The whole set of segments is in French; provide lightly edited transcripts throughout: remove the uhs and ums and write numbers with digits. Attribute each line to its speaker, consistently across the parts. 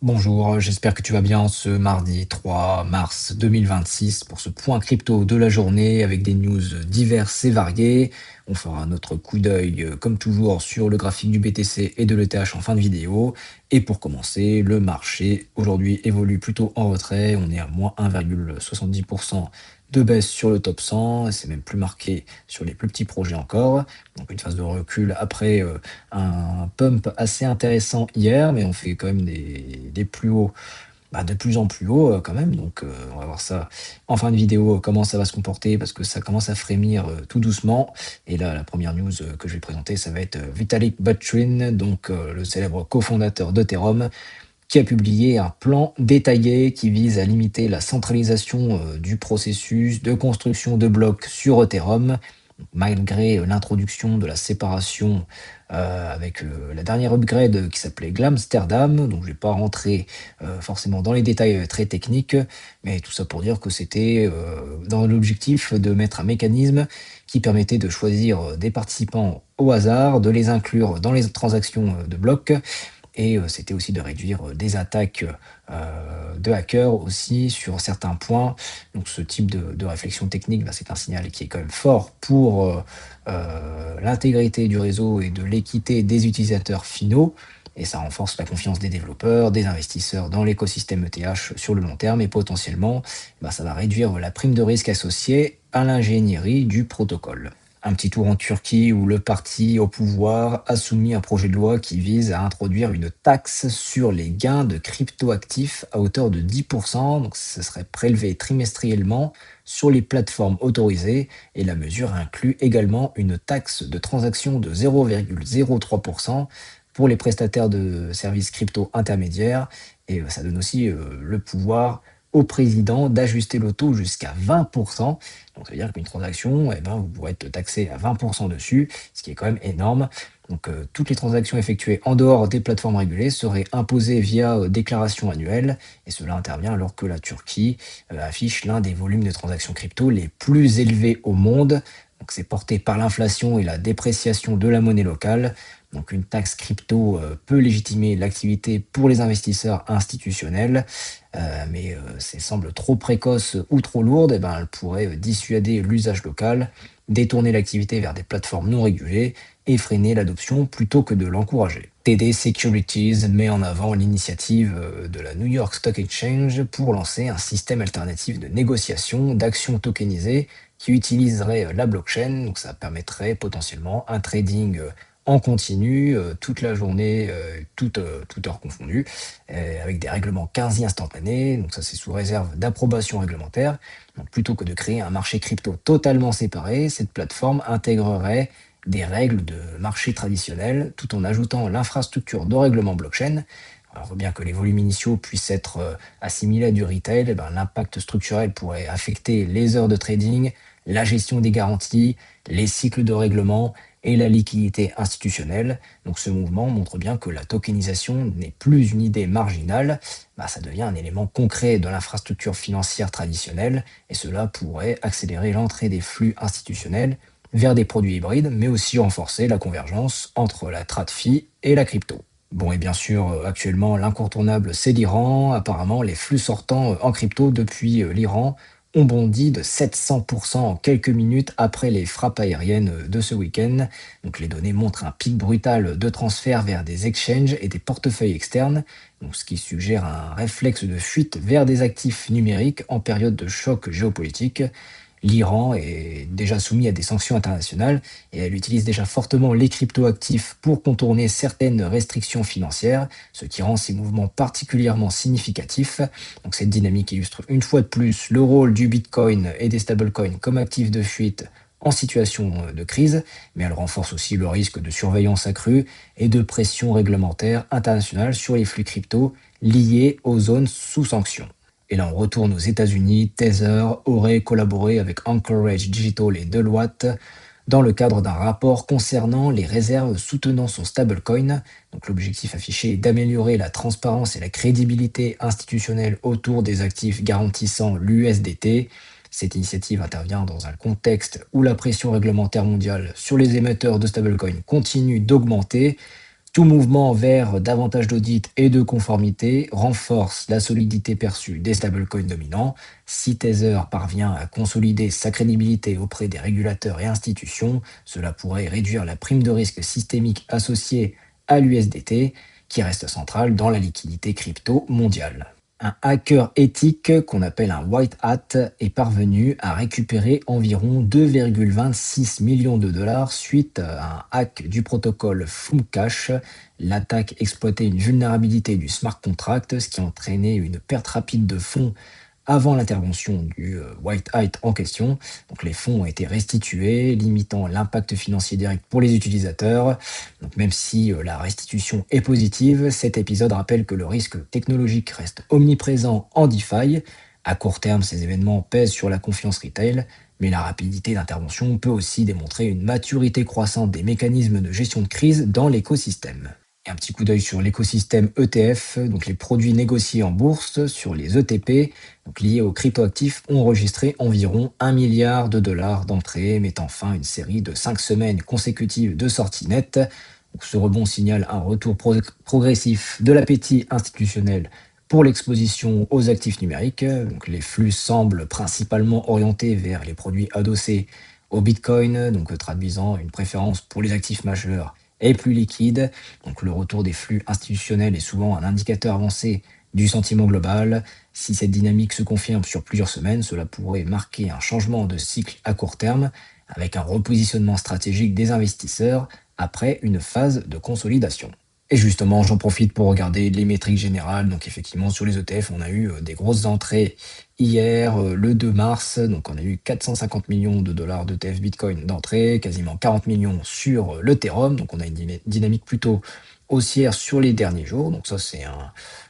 Speaker 1: Bonjour, j'espère que tu vas bien ce mardi 3 mars 2026 pour ce point crypto de la journée avec des news diverses et variées. On fera notre coup d'œil, comme toujours, sur le graphique du BTC et de l'ETH en fin de vidéo. Et pour commencer, le marché aujourd'hui évolue plutôt en retrait. On est à moins 1,70% de baisse sur le top 100. C'est même plus marqué sur les plus petits projets encore. Donc une phase de recul après un pump assez intéressant hier, mais on fait quand même des plus hauts, de plus en plus haut quand même. Donc on va voir ça en fin de vidéo, comment ça va se comporter, parce que ça commence à frémir tout doucement. Et là, la première news que je vais présenter, ça va être Vitalik Buterin, donc le célèbre cofondateur d'Ethereum, qui a publié un plan détaillé qui vise à limiter la centralisation du processus de construction de blocs sur Ethereum, malgré l'introduction de la séparation avec la dernière upgrade qui s'appelait Glamsterdam. Donc je ne vais pas rentrer forcément dans les détails très techniques, mais tout ça pour dire que c'était dans l'objectif de mettre un mécanisme qui permettait de choisir des participants au hasard, de les inclure dans les transactions de blocs, et c'était aussi de réduire des attaques de hackers aussi sur certains points. Donc ce type de réflexion technique, c'est un signal qui est quand même fort pour l'intégrité du réseau et de l'équité des utilisateurs finaux. Et ça renforce la confiance des développeurs, des investisseurs dans l'écosystème ETH sur le long terme. Et potentiellement, ça va réduire la prime de risque associée à l'ingénierie du protocole. Un petit tour en Turquie où le parti au pouvoir a soumis un projet de loi qui vise à introduire une taxe sur les gains de cryptoactifs à hauteur de 10%. Donc ce serait prélevé trimestriellement sur les plateformes autorisées, et la mesure inclut également une taxe de transaction de 0,03% pour les prestataires de services crypto intermédiaires. Et ça donne aussi le pouvoir au président d'ajuster le taux jusqu'à 20%. Donc ça veut dire qu'une transaction, vous pourrez être taxé à 20% dessus, ce qui est quand même énorme. Donc toutes les transactions effectuées en dehors des plateformes régulées seraient imposées via déclaration annuelle, et cela intervient alors que la Turquie affiche l'un des volumes de transactions crypto les plus élevés au monde. Donc c'est porté par l'inflation et la dépréciation de la monnaie locale. Donc une taxe crypto peut légitimer l'activité pour les investisseurs institutionnels, mais si elle semble trop précoce ou trop lourde, elle pourrait dissuader l'usage local, détourner l'activité vers des plateformes non régulées et freiner l'adoption plutôt que de l'encourager. TD Securities met en avant l'initiative de la New York Stock Exchange pour lancer un système alternatif de négociation d'actions tokenisées qui utiliserait la blockchain. Donc ça permettrait potentiellement un trading en continu, toute la journée, toute heure confondue, avec des règlements quasi instantanés. Donc ça, c'est sous réserve d'approbation réglementaire. Donc plutôt que de créer un marché crypto totalement séparé, cette plateforme intégrerait des règles de marché traditionnel tout en ajoutant l'infrastructure de règlement blockchain. Alors bien que les volumes initiaux puissent être assimilés à du retail, l'impact structurel pourrait affecter les heures de trading, la gestion des garanties, les cycles de règlement et la liquidité institutionnelle. Donc ce mouvement montre bien que la tokenisation n'est plus une idée marginale, ça devient un élément concret de l'infrastructure financière traditionnelle, et cela pourrait accélérer l'entrée des flux institutionnels vers des produits hybrides, mais aussi renforcer la convergence entre la TradFi et la crypto. Bon, et bien sûr, actuellement, l'incontournable, c'est l'Iran. Apparemment, les flux sortants en crypto depuis l'Iran ont bondi de 700% en quelques minutes après les frappes aériennes de ce week-end. Donc les données montrent un pic brutal de transfert vers des exchanges et des portefeuilles externes, donc ce qui suggère un réflexe de fuite vers des actifs numériques en période de choc géopolitique. L'Iran est déjà soumis à des sanctions internationales et elle utilise déjà fortement les cryptoactifs pour contourner certaines restrictions financières, ce qui rend ces mouvements particulièrement significatifs. Donc cette dynamique illustre une fois de plus le rôle du Bitcoin et des stablecoins comme actifs de fuite en situation de crise, mais elle renforce aussi le risque de surveillance accrue et de pression réglementaire internationale sur les flux crypto liés aux zones sous sanctions. Et là, on retourne aux États-Unis. Tether aurait collaboré avec Anchorage Digital et Deloitte dans le cadre d'un rapport concernant les réserves soutenant son stablecoin. Donc, l'objectif affiché est d'améliorer la transparence et la crédibilité institutionnelle autour des actifs garantissant l'USDT. Cette initiative intervient dans un contexte où la pression réglementaire mondiale sur les émetteurs de stablecoin continue d'augmenter, Tout mouvement vers davantage d'audits et de conformité renforce la solidité perçue des stablecoins dominants. Si Tether parvient à consolider sa crédibilité auprès des régulateurs et institutions, cela pourrait réduire la prime de risque systémique associée à l'USDT, qui reste centrale dans la liquidité crypto mondiale. Un hacker éthique qu'on appelle un white hat est parvenu à récupérer environ 2,26 millions de dollars suite à un hack du protocole Fumcash. L'attaque exploitait une vulnérabilité du smart contract, ce qui entraînait une perte rapide de fonds avant l'intervention du White Hat en question. Donc les fonds ont été restitués, limitant l'impact financier direct pour les utilisateurs. Donc même si la restitution est positive, cet épisode rappelle que le risque technologique reste omniprésent en DeFi. À court terme, ces événements pèsent sur la confiance retail, mais la rapidité d'intervention peut aussi démontrer une maturité croissante des mécanismes de gestion de crise dans l'écosystème. Et un petit coup d'œil sur l'écosystème ETF, donc les produits négociés en bourse sur les ETP, donc liés aux cryptoactifs, ont enregistré environ 1 milliard de dollars d'entrées, mettant fin à une série de 5 semaines consécutives de sorties nettes. Donc ce rebond signale un retour progressif de l'appétit institutionnel pour l'exposition aux actifs numériques. Donc les flux semblent principalement orientés vers les produits adossés au Bitcoin, donc traduisant une préférence pour les actifs majeurs et plus liquides. Donc le retour des flux institutionnels est souvent un indicateur avancé du sentiment global. Si cette dynamique se confirme sur plusieurs semaines, cela pourrait marquer un changement de cycle à court terme, avec un repositionnement stratégique des investisseurs après une phase de consolidation. Et justement, j'en profite pour regarder les métriques générales. Donc effectivement, sur les ETF, on a eu des grosses entrées hier, le 2 mars. Donc on a eu 450 millions de dollars d'ETF Bitcoin d'entrée, quasiment 40 millions sur l'Ethereum. Donc on a une dynamique plutôt haussière sur les derniers jours. Donc ça, c'est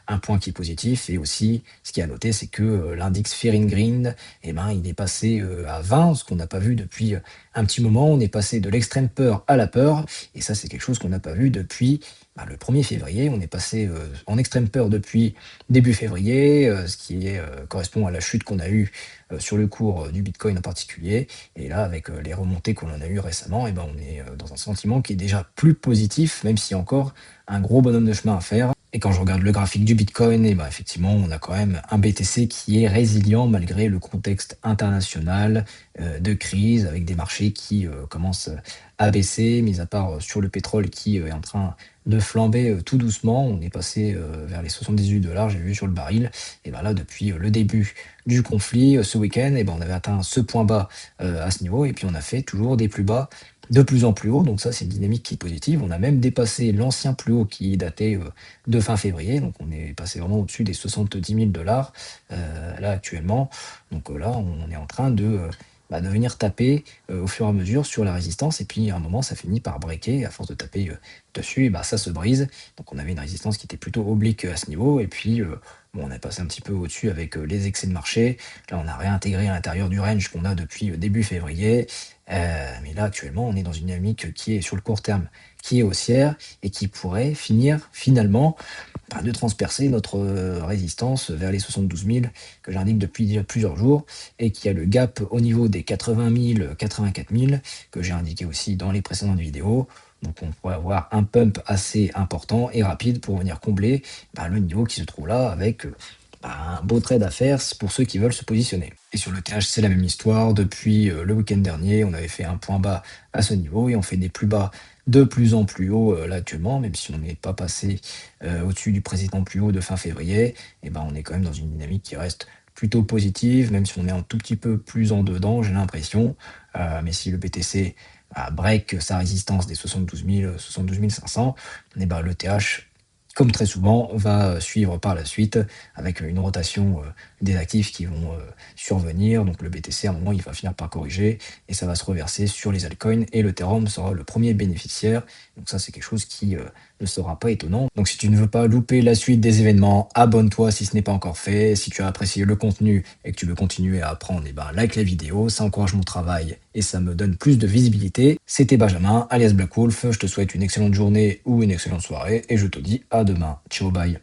Speaker 1: un point qui est positif. Et aussi, ce qui est à noter, c'est que l'index Fear and Greed, eh ben, il est passé à 20, ce qu'on n'a pas vu depuis un petit moment. On est passé de l'extrême peur à la peur. Et ça, c'est quelque chose qu'on n'a pas vu depuis le 1er février. On est passé en extrême peur depuis début février, ce qui correspond à la chute qu'on a eue sur le cours du Bitcoin en particulier. Et là, avec les remontées qu'on en a eues récemment, eh ben, on est dans un sentiment qui est déjà plus positif, même s'il y a encore un gros bonhomme de chemin à faire. Et quand je regarde le graphique du Bitcoin, eh ben, effectivement, on a quand même un BTC qui est résilient malgré le contexte international de crise, avec des marchés qui commencent à baisser, mis à part sur le pétrole qui est en train de flamber tout doucement. On est passé vers les 78 dollars, j'ai vu sur le baril. Et ben là, depuis le début du conflit, ce week-end, eh ben, on avait atteint ce point bas à ce niveau, et puis on a fait toujours des plus bas de plus en plus haut. Donc ça, c'est une dynamique qui est positive. On a même dépassé l'ancien plus haut qui datait de fin février. Donc on est passé vraiment au-dessus des 70 000 dollars là actuellement. Donc là, on est en train de venir taper au fur et à mesure sur la résistance. Et puis à un moment, ça finit par breaker. Et à force de taper dessus, et ça se brise. Donc on avait une résistance qui était plutôt oblique à ce niveau. Et puis bon, on est passé un petit peu au-dessus avec les excès de marché. Là, on a réintégré à l'intérieur du range qu'on a depuis début février. Mais là, actuellement, on est dans une dynamique qui est sur le court terme, qui est haussière et qui pourrait finir finalement de transpercer notre résistance vers les 72 000 que j'indique depuis déjà plusieurs jours, et qui a le gap au niveau des 80 000, 84 000 que j'ai indiqué aussi dans les précédentes vidéos. Donc on pourrait avoir un pump assez important et rapide pour venir combler le niveau qui se trouve là, avec un beau trade à faire pour ceux qui veulent se positionner. Et sur le TH, c'est la même histoire. Depuis le week-end dernier, on avait fait un point bas à ce niveau et on fait des plus bas de plus en plus haut là actuellement, même si on n'est pas passé au-dessus du précédent plus haut de fin février. Et on est quand même dans une dynamique qui reste plutôt positive, même si on est un tout petit peu plus en dedans, j'ai l'impression. Mais si le BTC break sa résistance des 72 000, 72 500, le TH, comme très souvent, va suivre par la suite avec une rotation des actifs qui vont survenir. Donc le BTC, à un moment, il va finir par corriger et ça va se reverser sur les altcoins, et l'Ethereum sera le premier bénéficiaire. Donc ça, c'est quelque chose qui ne sera pas étonnant. Donc si tu ne veux pas louper la suite des événements, abonne-toi si ce n'est pas encore fait. Si tu as apprécié le contenu et que tu veux continuer à apprendre, like la vidéo, ça encourage mon travail et ça me donne plus de visibilité. C'était Benjamin, alias Black Wolf. Je te souhaite une excellente journée ou une excellente soirée et je te dis à demain. Ciao, bye.